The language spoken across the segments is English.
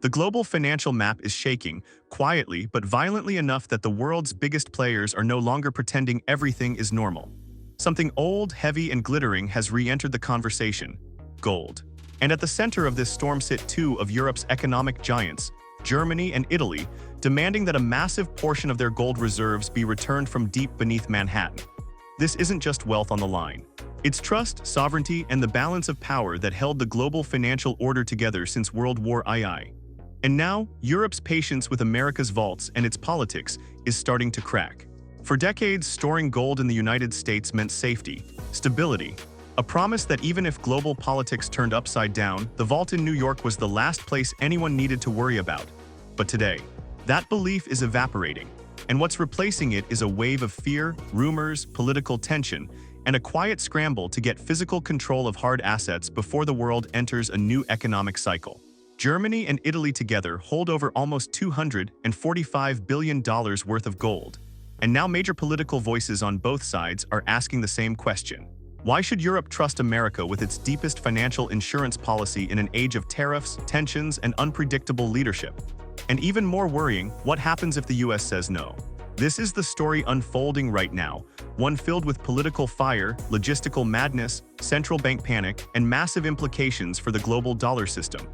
The global financial map is shaking, quietly but violently enough that the world's biggest players are no longer pretending everything is normal. Something old, heavy, and glittering has re-entered the conversation: gold. And at the center of this storm sit two of Europe's economic giants, Germany and Italy, demanding that a massive portion of their gold reserves be returned from deep beneath Manhattan. This isn't just wealth on the line. It's trust, sovereignty, and the balance of power that held the global financial order together since World War II. And now, Europe's patience with America's vaults and its politics is starting to crack. For decades, storing gold in the United States meant safety, stability, a promise that even if global politics turned upside down, the vault in New York was the last place anyone needed to worry about. But today, that belief is evaporating, and what's replacing it is a wave of fear, rumors, political tension, and a quiet scramble to get physical control of hard assets before the world enters a new economic cycle. Germany and Italy together hold over almost $245 billion worth of gold. And now major political voices on both sides are asking the same question. Why should Europe trust America with its deepest financial insurance policy in an age of tariffs, tensions, and unpredictable leadership? And even more worrying, what happens if the US says no? This is the story unfolding right now, one filled with political fire, logistical madness, central bank panic, and massive implications for the global dollar system.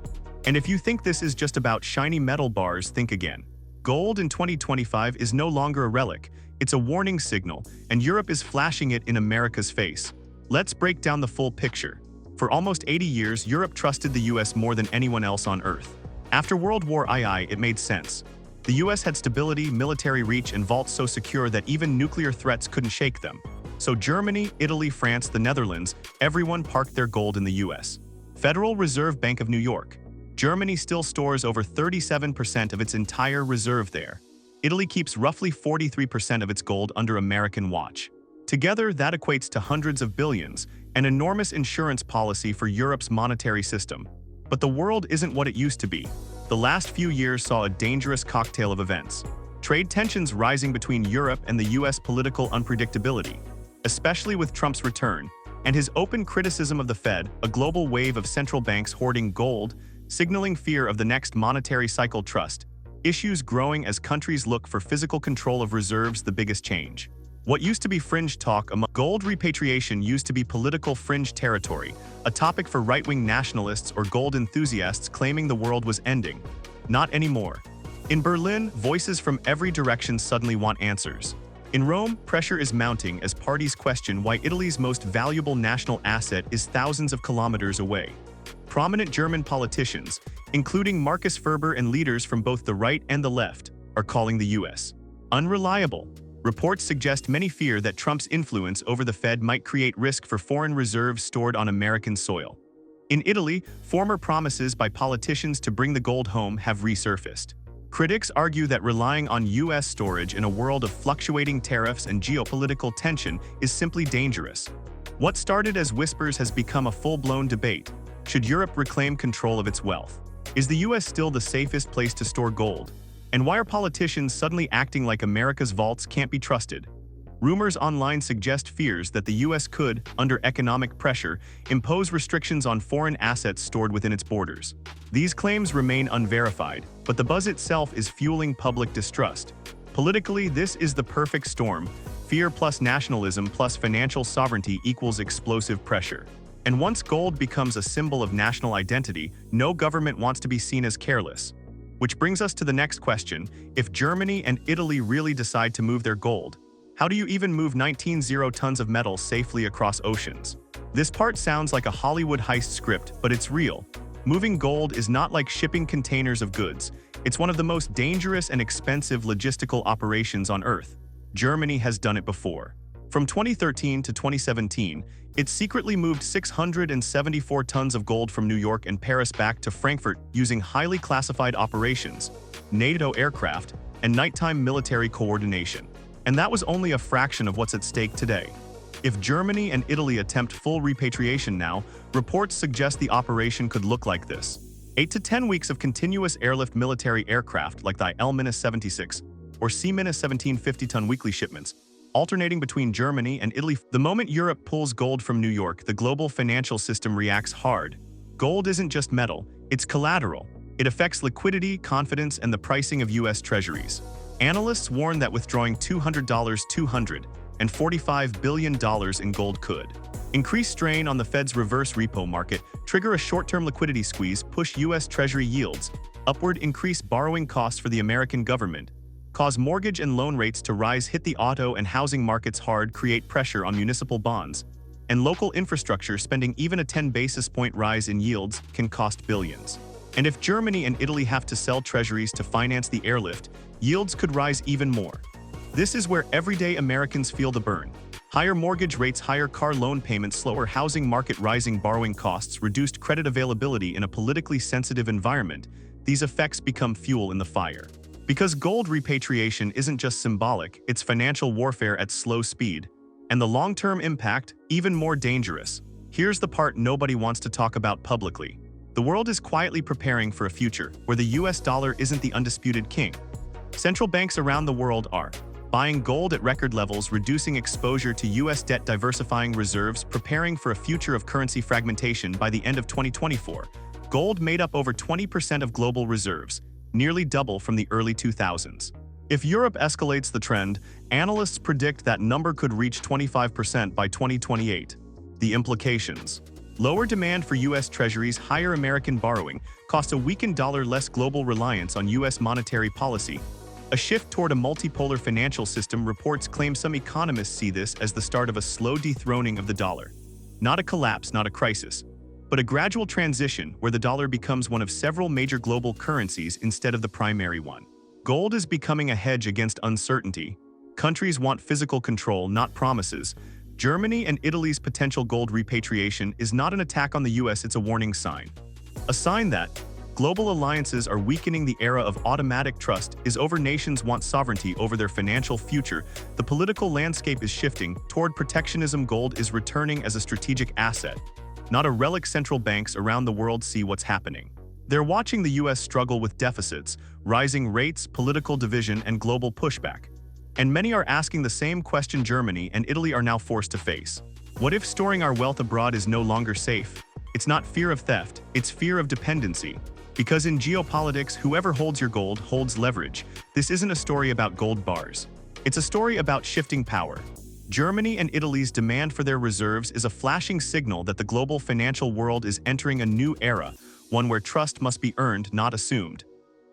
And if you think this is just about shiny metal bars, think again. Gold in 2025 is no longer a relic, it's a warning signal, and Europe is flashing it in America's face. Let's break down the full picture. For almost 80 years, Europe trusted the US more than anyone else on Earth. After World War II, it made sense. The US had stability, military reach, and vaults so secure that even nuclear threats couldn't shake them. So Germany, Italy, France, the Netherlands, everyone parked their gold in the US. Federal Reserve Bank of New York. Germany still stores over 37% of its entire reserve there. Italy keeps roughly 43% of its gold under American watch. Together, that equates to hundreds of billions, an enormous insurance policy for Europe's monetary system. But the world isn't what it used to be. The last few years saw a dangerous cocktail of events. Trade tensions rising between Europe and the US, political unpredictability, especially with Trump's return, and his open criticism of the Fed, a global wave of central banks hoarding gold, signaling fear of the next monetary cycle trust, issues growing as countries look for physical control of reserves, the biggest change. What used to be fringe talk among gold repatriation used to be political fringe territory, a topic for right-wing nationalists or gold enthusiasts claiming the world was ending. Not anymore. In Berlin, voices from every direction suddenly want answers. In Rome, pressure is mounting as parties question why Italy's most valuable national asset is thousands of kilometers away. Prominent German politicians, including Markus Ferber and leaders from both the right and the left, are calling the US unreliable. Reports suggest many fear that Trump's influence over the Fed might create risk for foreign reserves stored on American soil. In Italy, former promises by politicians to bring the gold home have resurfaced. Critics argue that relying on US storage in a world of fluctuating tariffs and geopolitical tension is simply dangerous. What started as whispers has become a full-blown debate. Should Europe reclaim control of its wealth? Is the US still the safest place to store gold? And why are politicians suddenly acting like America's vaults can't be trusted? Rumors online suggest fears that the US could, under economic pressure, impose restrictions on foreign assets stored within its borders. These claims remain unverified, but the buzz itself is fueling public distrust. Politically, this is the perfect storm. Fear plus nationalism plus financial sovereignty equals explosive pressure. And once gold becomes a symbol of national identity, no government wants to be seen as careless. Which brings us to the next question: if Germany and Italy really decide to move their gold, how do you even move 19 tons of metal safely across oceans? This part sounds like a Hollywood heist script, but it's real. Moving gold is not like shipping containers of goods. It's one of the most dangerous and expensive logistical operations on Earth. Germany has done it before. From 2013 to 2017, it secretly moved 674 tons of gold from New York and Paris back to Frankfurt using highly classified operations, NATO aircraft, and nighttime military coordination. And that was only a fraction of what's at stake today. If Germany and Italy attempt full repatriation now, reports suggest the operation could look like this: 8 to 10 weeks of continuous airlift military aircraft like the Il-76 or C-17 50-ton weekly shipments, alternating between Germany and Italy. The moment Europe pulls gold from New York, the global financial system reacts hard. Gold isn't just metal, it's collateral. It affects liquidity, confidence, and the pricing of U.S. treasuries. Analysts warn that withdrawing $245 billion in gold could increase strain on the Fed's reverse repo market, trigger a short-term liquidity squeeze, push U.S. Treasury yields upward, increase borrowing costs for the American government, cause mortgage and loan rates to rise, hit the auto and housing markets hard, create pressure on municipal bonds and local infrastructure spending. Even a 10 basis point rise in yields can cost billions. And if Germany and Italy have to sell treasuries to finance the airlift, yields could rise even more. This is where everyday Americans feel the burn. Higher mortgage rates, higher car loan payments, slower housing market, rising borrowing costs, reduced credit availability. In a politically sensitive environment, these effects become fuel in the fire. Because gold repatriation isn't just symbolic, it's financial warfare at slow speed. And the long-term impact, even more dangerous. Here's the part nobody wants to talk about publicly. The world is quietly preparing for a future where the US dollar isn't the undisputed king. Central banks around the world are buying gold at record levels, reducing exposure to US debt, diversifying reserves, preparing for a future of currency fragmentation. By the end of 2024, gold made up over 20% of global reserves, nearly double from the early 2000s. If Europe escalates the trend, analysts predict that number could reach 25% by 2028. The implications: lower demand for U.S. treasuries, higher American borrowing, cost a weakened dollar, less global reliance on U.S. monetary policy, a shift toward a multipolar financial system. Reports claim some economists see this as the start of a slow dethroning of the dollar. Not a collapse, not a crisis, but a gradual transition where the dollar becomes one of several major global currencies instead of the primary one. Gold is becoming a hedge against uncertainty. Countries want physical control, not promises. Germany and Italy's potential gold repatriation is not an attack on the US, it's a warning sign. A sign that global alliances are weakening. The era of automatic trust is over. Nations want sovereignty over their financial future. The political landscape is shifting toward protectionism. Gold is returning as a strategic asset, not a relic. Central banks around the world see what's happening. They're watching the US struggle with deficits, rising rates, political division, and global pushback. And many are asking the same question Germany and Italy are now forced to face. What if storing our wealth abroad is no longer safe? It's not fear of theft, it's fear of dependency. Because in geopolitics, whoever holds your gold holds leverage. This isn't a story about gold bars. It's a story about shifting power. Germany and Italy's demand for their reserves is a flashing signal that the global financial world is entering a new era, one where trust must be earned, not assumed.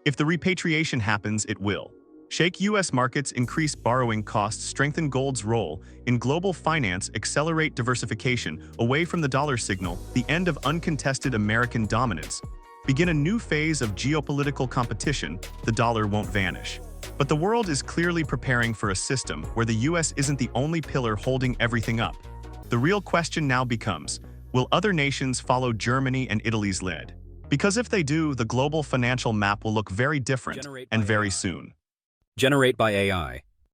If the repatriation happens, it will shake U.S. markets, increase borrowing costs, strengthen gold's role in global finance, accelerate diversification away from the dollar, signal the end of uncontested American dominance, begin a new phase of geopolitical competition. The dollar won't vanish. But the world is clearly preparing for a system where the US isn't the only pillar holding everything up. The real question now becomes, will other nations follow Germany and Italy's lead? Because if they do, the global financial map will look very different and very soon. Generate by AI.